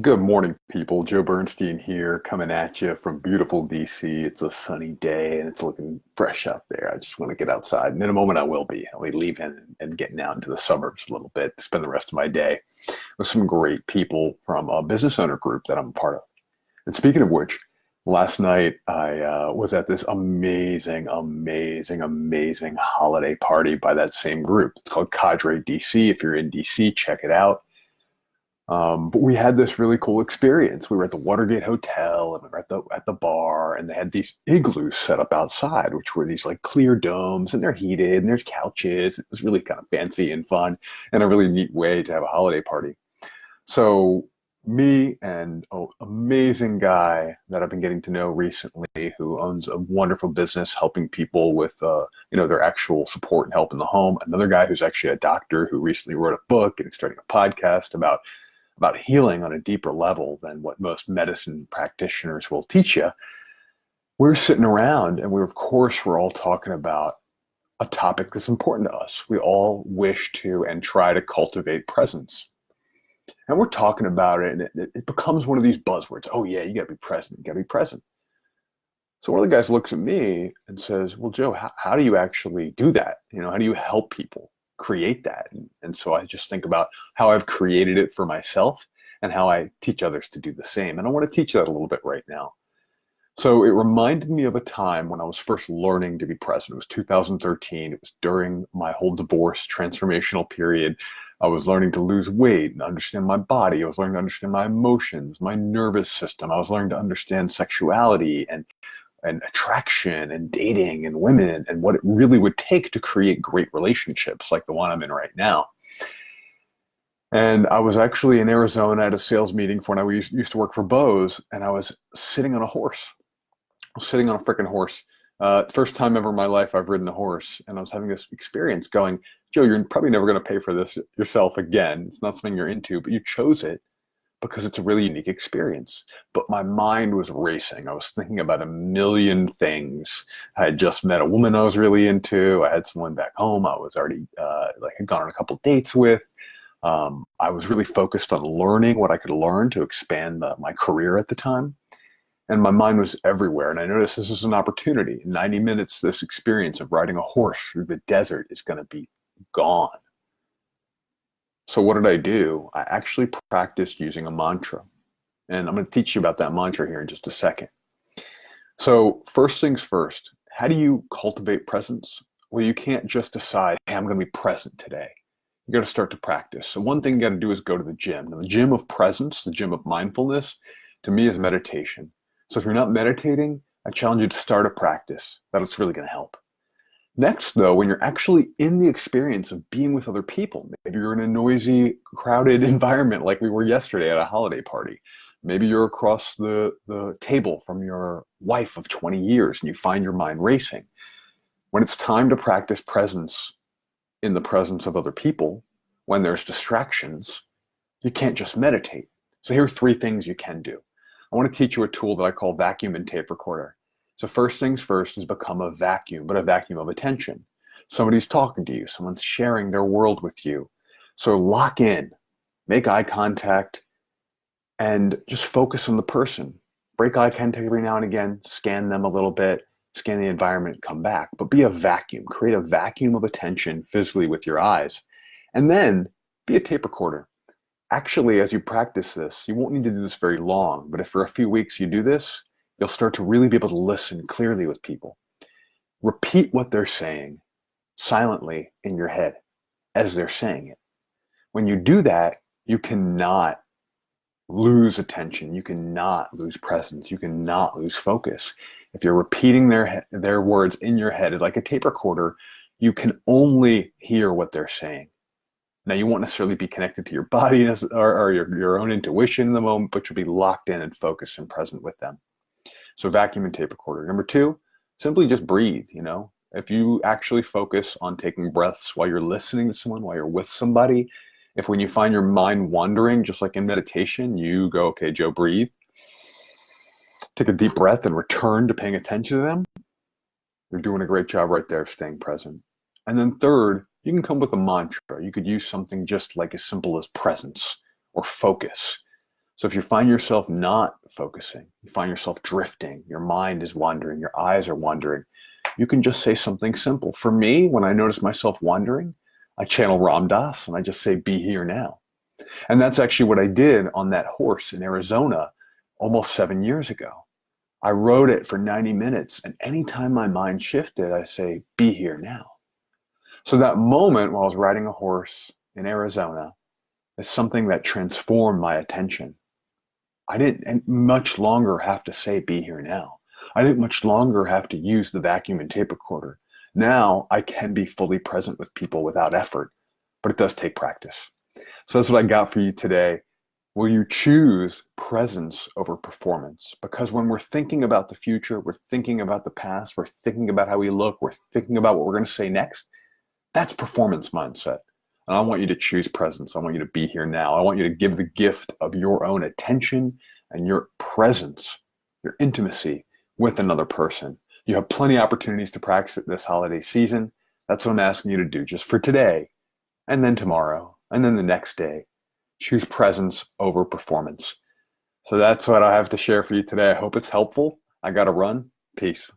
Good morning, people. Joe Bernstein here, coming at you from beautiful DC. It's a sunny day and it's looking fresh out there. I just want to get outside. And in a moment, I will be. I'll be leaving and getting out into the suburbs a little bit to spend the rest of my day with some great people from a business owner group that I'm a part of. And speaking of which, last night I was at this amazing holiday party by that same group. It's called Cadre DC. If you're in DC, check it out. But we had this really cool experience. We were at the Watergate Hotel and we were at the bar, and they had these igloos set up outside, which were these like clear domes, and they're heated, and there's couches. It was really kind of fancy and fun, and a really neat way to have a holiday party. So me and an amazing guy that I've been getting to know recently, who owns a wonderful business helping people with their actual support and help in the home. Another guy who's actually a doctor who recently wrote a book and is starting a podcast about healing on a deeper level than what most medicine practitioners will teach you. We're sitting around and we're all talking about a topic that's important to us. We all wish to and try to cultivate presence. And we're talking about it, and it becomes one of these buzzwords. Oh yeah, you gotta be present, you gotta be present. So one of the guys looks at me and says, well, Joe, how do you actually do that? How do you help people create that? And so I just think about how I've created it for myself and how I teach others to do the same. And I want to teach that a little bit right now. So it reminded me of a time when I was first learning to be present. It was 2013. It was during my whole divorce transformational period. I was learning to lose weight and understand my body. I was learning to understand my emotions, my nervous system. I was learning to understand sexuality and attraction and dating and women and what it really would take to create great relationships like the one I'm in right now. And I was actually in Arizona at a sales meeting for when I used to work for Bose, and I was sitting on a horse. I was sitting on a freaking horse. First time ever in my life I've ridden a horse, and I was having this experience going, Joe, you're probably never going to pay for this yourself again. It's not something you're into, but you chose it because it's a really unique experience. But my mind was racing. I was thinking about a million things. I had just met a woman I was really into. I had someone back home I was already had gone on a couple dates with. I was really focused on learning what I could learn to expand my career at the time. And my mind was everywhere. And I noticed this is an opportunity. In 90 minutes, this experience of riding a horse through the desert is going to be gone. So what did I do? I actually practiced using a mantra. And I'm going to teach you about that mantra here in just a second. So first things first, how do you cultivate presence? Well, you can't just decide, hey, I'm going to be present today. You got to start to practice. So one thing you got to do is go to the gym. Now, the gym of presence, the gym of mindfulness, to me is meditation. So if you're not meditating, I challenge you to start a practice. That's really going to help. Next, though, when you're actually in the experience of being with other people, maybe you're in a noisy, crowded environment like we were yesterday at a holiday party. Maybe you're across the table from your wife of 20 years and you find your mind racing. When it's time to practice presence in the presence of other people, when there's distractions, you can't just meditate. So here are three things you can do. I want to teach you a tool that I call vacuum and tape recorder. So first things first is become a vacuum, but a vacuum of attention. Somebody's talking to you, someone's sharing their world with you. So lock in, make eye contact, and just focus on the person. Break eye contact every now and again, scan them a little bit, scan the environment, come back. But be a vacuum, create a vacuum of attention physically with your eyes. And then be a tape recorder. Actually, as you practice this, you won't need to do this very long, but if for a few weeks you do this, you'll start to really be able to listen clearly with people. Repeat what they're saying silently in your head as they're saying it. When you do that, you cannot lose attention. You cannot lose presence. You cannot lose focus. If you're repeating their words in your head like a tape recorder, you can only hear what they're saying. Now, you won't necessarily be connected to your body or your own intuition in the moment, but you'll be locked in and focused and present with them. So vacuum and tape recorder. Number two, simply just breathe. If you actually focus on taking breaths while you're listening to someone, while you're with somebody, if when you find your mind wandering, just like in meditation, you go, okay, Joe, breathe. Take a deep breath and return to paying attention to them. You're doing a great job right there of staying present. And then third, you can come with a mantra. You could use something just like as simple as presence or focus. So if you find yourself not focusing, you find yourself drifting, your mind is wandering, your eyes are wandering, you can just say something simple. For me, when I notice myself wandering, I channel Ram Dass and I just say, be here now. And that's actually what I did on that horse in Arizona almost 7 years ago. I rode it for 90 minutes, and anytime my mind shifted, I say, be here now. So that moment while I was riding a horse in Arizona is something that transformed my attention. I didn't much longer have to say, be here now. I didn't much longer have to use the vacuum and tape recorder. Now I can be fully present with people without effort, but it does take practice. So that's what I got for you today. Will you choose presence over performance? Because when we're thinking about the future, we're thinking about the past, we're thinking about how we look, we're thinking about what we're going to say next, that's performance mindset. And I want you to choose presence. I want you to be here now. I want you to give the gift of your own attention and your presence, your intimacy with another person. You have plenty of opportunities to practice it this holiday season. That's what I'm asking you to do just for today, and then tomorrow, and then the next day. Choose presence over performance. So that's what I have to share for you today. I hope it's helpful. I got to run. Peace.